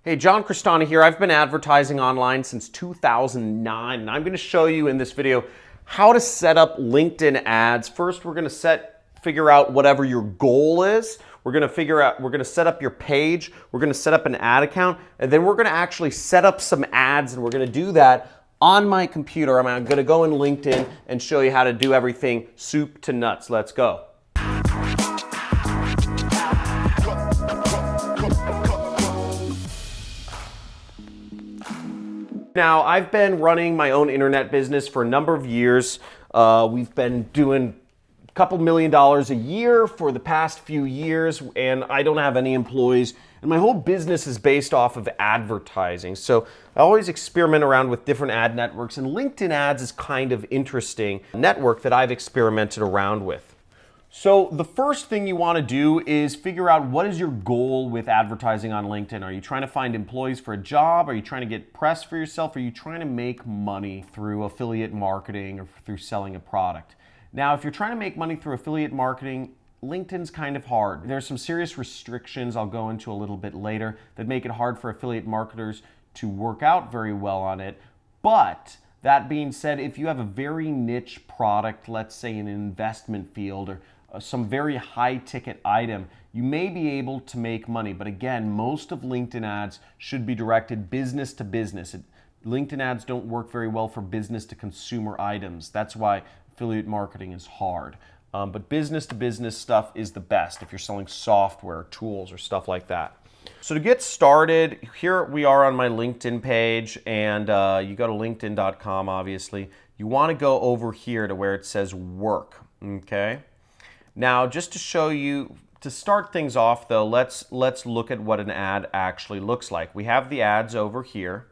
Hey, John Cristani here. I've been advertising online since 2009, and I'm going to show you in this video how to set up LinkedIn ads. First, we're going to figure out whatever your goal is. We're going to set up your page. We're going to set up an ad account, and then we're going to actually set up some ads, and we're going to do that on my computer. I'm going to go in LinkedIn and show you how to do everything soup to nuts. Let's go. Now, I've been running my own internet business for a number of years. We've been doing a couple $1 million a year for the past few years, and I don't have any employees. And my whole business is based off of advertising. So I always experiment around with different ad networks, and LinkedIn ads is kind of interesting network that I've experimented around with. So the first thing you want to do is figure out what is your goal with advertising on LinkedIn. Are you trying to find employees for a job? Are you trying to get press for yourself? Are you trying to make money through affiliate marketing or through selling a product? Now, if you're trying to make money through affiliate marketing, LinkedIn's kind of hard. There's some serious restrictions I'll go into a little bit later that make it hard for affiliate marketers to work out very well on it. But that being said, if you have a very niche product, let's say in an investment field or some very high ticket item, you may be able to make money. But again, most of LinkedIn ads should be directed business to business. LinkedIn ads don't work very well for business to consumer items. That's why affiliate marketing is hard. But business to business stuff is the best if you're selling software, tools, or stuff like that. So to get started, here we are on my LinkedIn page, and you go to linkedin.com, obviously. You want to go over here to where it says work, okay? Now, just to show you, to start things off though, let's look at what an ad actually looks like. We have the ads over here.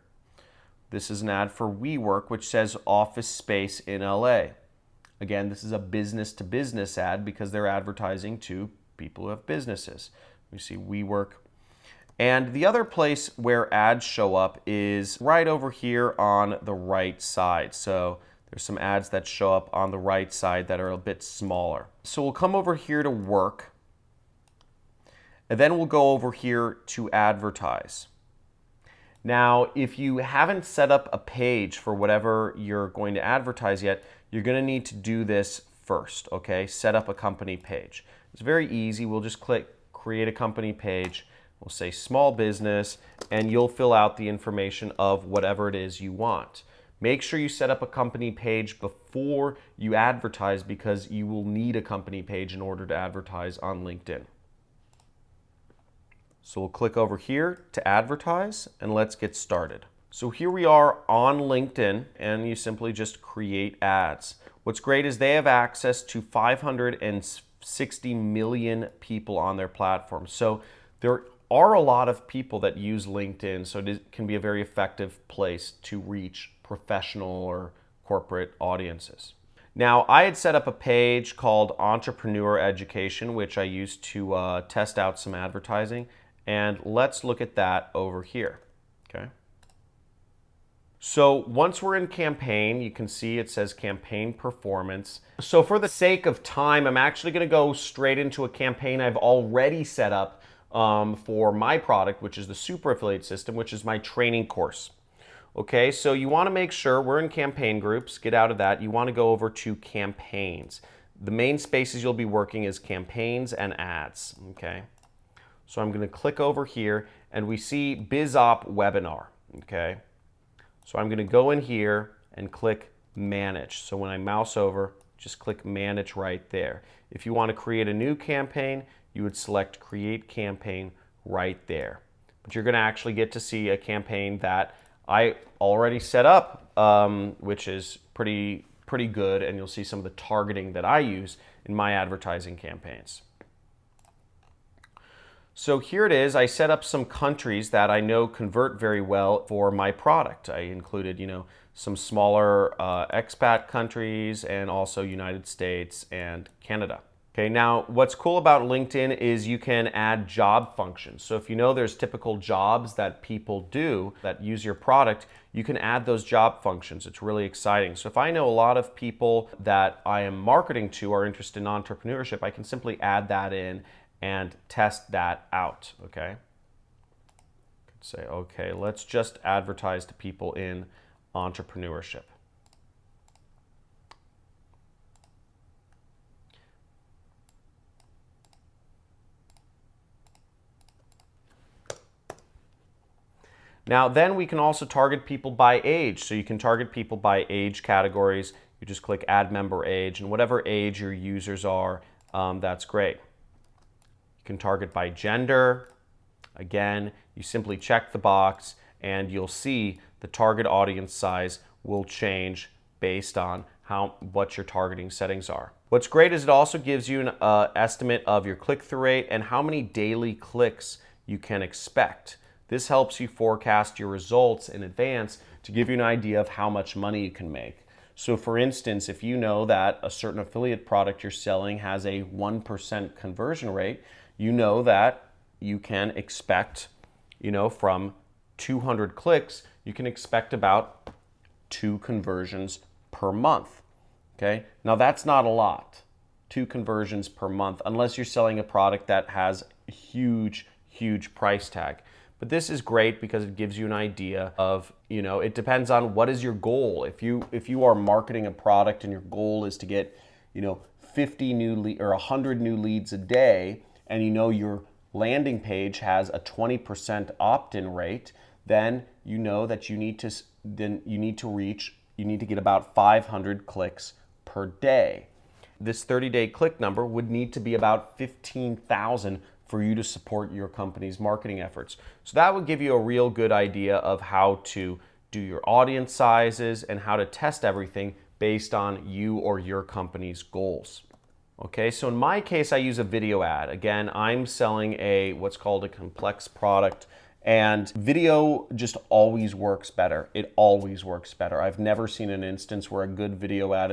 This is an ad for WeWork, which says office space in LA. Again, this is a business to business ad because they're advertising to people who have businesses. We see WeWork. And the other place where ads show up is right over here on the right side. So there's some ads that show up on the right side that are a bit smaller. So we'll come over here to work, and then we'll go over here to advertise. Now, if you haven't set up a page for whatever you're going to advertise yet, you're going to need to do this first, okay? Set up a company page. It's very easy. We'll just click create a company page. We'll say small business, and you'll fill out the information of whatever it is you want. Make sure you set up a company page before you advertise because you will need a company page in order to advertise on LinkedIn. So we'll click over here to advertise, and let's get started. So here we are on LinkedIn, and you simply just create ads. What's great is they have access to 560 million people on their platform. So there are a lot of people that use LinkedIn, so it can be a very effective place to reach professional or corporate audiences. Now, I had set up a page called Entrepreneur Education, which I used to test out some advertising, and let's look at that over here, okay? So once we're in campaign, you can see it says campaign performance. So for the sake of time, I'm actually gonna go straight into a campaign I've already set up for my product, which is the Super Affiliate System, which is my training course. Okay, so you want to make sure we're in campaign groups. Get out of that. You want to go over to campaigns. The main spaces you'll be working is campaigns and ads. Okay, so I'm going to click over here, and we see BizOp webinar. Okay, so I'm going to go in here and click manage. So when I mouse over, just click manage right there. If you want to create a new campaign, you would select create campaign right there. But you're going to actually get to see a campaign that I already set up, which is pretty good, and you'll see some of the targeting that I use in my advertising campaigns. So here it is. I set up some countries that I know convert very well for my product. I included, some smaller expat countries and also United States and Canada. Okay, now what's cool about LinkedIn is you can add job functions. So if you know there's typical jobs that people do that use your product, you can add those job functions. It's really exciting. So if I know a lot of people that I am marketing to are interested in entrepreneurship, I can simply add that in and test that out, okay? Say, okay, let's just advertise to people in entrepreneurship. Now then we can also target people by age. So you can target people by age categories. You just click add member age, and whatever age your users are, that's great. You can target by gender. Again, you simply check the box and you'll see the target audience size will change based on what your targeting settings are. What's great is it also gives you an estimate of your click-through rate and how many daily clicks you can expect. This helps you forecast your results in advance to give you an idea of how much money you can make. So for instance, if you know that a certain affiliate product you're selling has a 1% conversion rate, you know that you can expect, from 200 clicks, you can expect about 2 conversions per month. Okay? Now that's not a lot. 2 conversions per month, unless you're selling a product that has a huge price tag. But this is great because it gives you an idea of, it depends on what is your goal. If you are marketing a product and your goal is to get, 50 new or 100 new leads a day, and your landing page has a 20% opt-in rate, then you know that you need to get about 500 clicks per day. This 30-day click number would need to be about 15,000 for you to support your company's marketing efforts. So that would give you a real good idea of how to do your audience sizes and how to test everything based on you or your company's goals. Okay, so in my case, I use a video ad. Again, I'm selling what's called a complex product, and video just always works better. It always works better. I've never seen an instance where a good video ad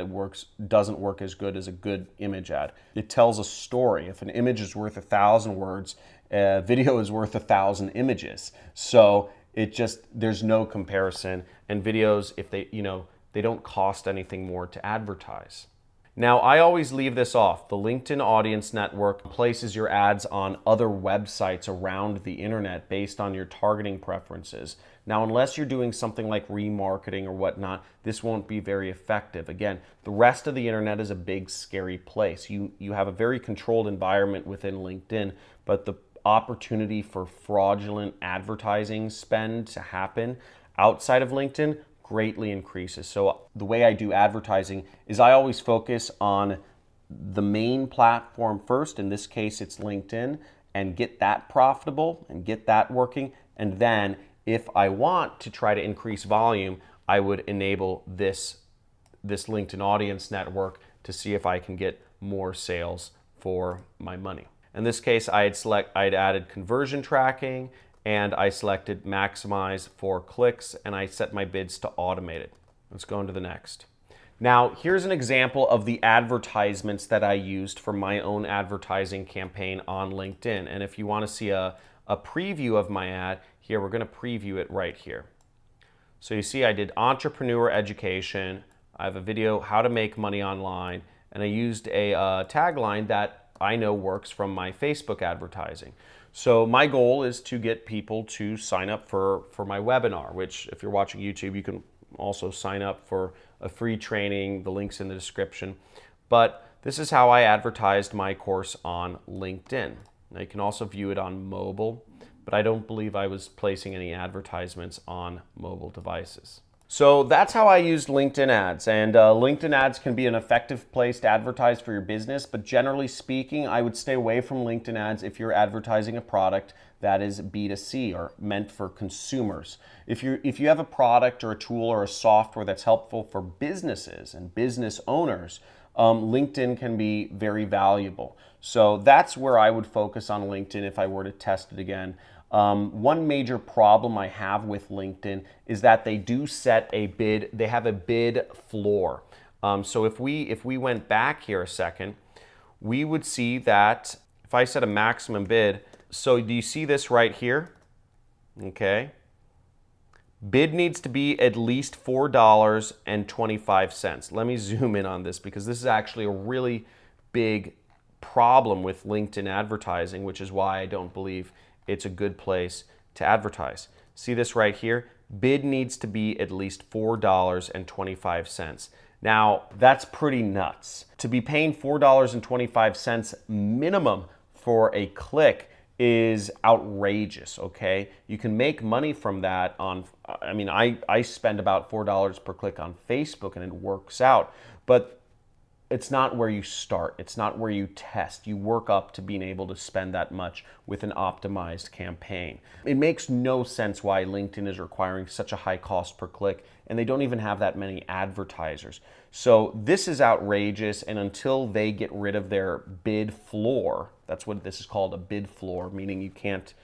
doesn't work as good as a good image ad. It tells a story. If an image is worth 1,000 words, video is worth 1,000 images. So there's no comparison. And videos, if they don't cost anything more to advertise. Now, I always leave this off. The LinkedIn Audience Network places your ads on other websites around the internet based on your targeting preferences. Now, unless you're doing something like remarketing or whatnot, this won't be very effective. Again, the rest of the internet is a big, scary place. You have a very controlled environment within LinkedIn, but the opportunity for fraudulent advertising spend to happen outside of LinkedIn greatly increases. So the way I do advertising is I always focus on the main platform first. In this case, it's LinkedIn, and get that profitable and get that working. And then if I want to try to increase volume, I would enable this LinkedIn Audience Network to see if I can get more sales for my money. In this case, I'd added conversion tracking, and I selected maximize for clicks, and I set my bids to automated. Let's go into the next. Now, here's an example of the advertisements that I used for my own advertising campaign on LinkedIn. And if you want to see a preview of my ad, here, we're going to preview it right here. So you see I did entrepreneur education. I have a video, how to make money online, and I used a tagline that I know works from my Facebook advertising. So my goal is to get people to sign up for my webinar, which if you're watching YouTube, you can also sign up for a free training. The link's in the description. But this is how I advertised my course on LinkedIn. Now you can also view it on mobile, but I don't believe I was placing any advertisements on mobile devices. So that's how I used LinkedIn ads, and LinkedIn ads can be an effective place to advertise for your business, but generally speaking, I would stay away from LinkedIn ads if you're advertising a product that is B2C or meant for consumers. If you have a product or a tool or a software that's helpful for businesses and business owners, LinkedIn can be very valuable. So that's where I would focus on LinkedIn if I were to test it again. One major problem I have with LinkedIn is that they do set a bid, they have a bid floor. So if we went back here a second, we would see that if I set a maximum bid, so do you see this right here? Okay. Bid needs to be at least $4.25. Let me zoom in on this because this is actually a really big problem with LinkedIn advertising, which is why I don't believe it's a good place to advertise. See this right here? Bid needs to be at least $4.25. Now, that's pretty nuts. To be paying $4.25 minimum for a click is outrageous, okay? You can make money from that on, I mean, I spend about $4 per click on Facebook and it works out, but it's not where you start. It's not where you test. You work up to being able to spend that much with an optimized campaign. It makes no sense why LinkedIn is requiring such a high cost per click, and they don't even have that many advertisers. So this is outrageous, and until they get rid of their bid floor, that's what this is called, a bid floor, meaning you can't,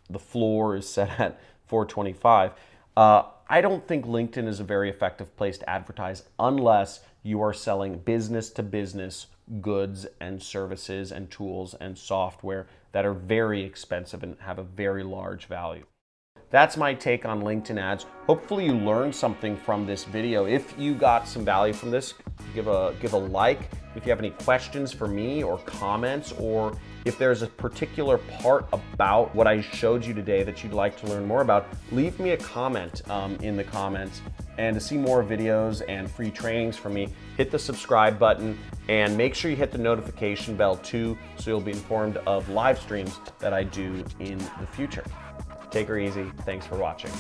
the floor is set at $4.25. I don't think LinkedIn is a very effective place to advertise unless you are selling business to business goods and services and tools and software that are very expensive and have a very large value. That's my take on LinkedIn ads. Hopefully you learned something from this video. If you got some value from this, give a like. If you have any questions for me or comments, or if there's a particular part about what I showed you today that you'd like to learn more about, leave me a comment in the comments. And to see more videos and free trainings from me, hit the subscribe button and make sure you hit the notification bell too, so you'll be informed of live streams that I do in the future. Take her easy. Thanks for watching.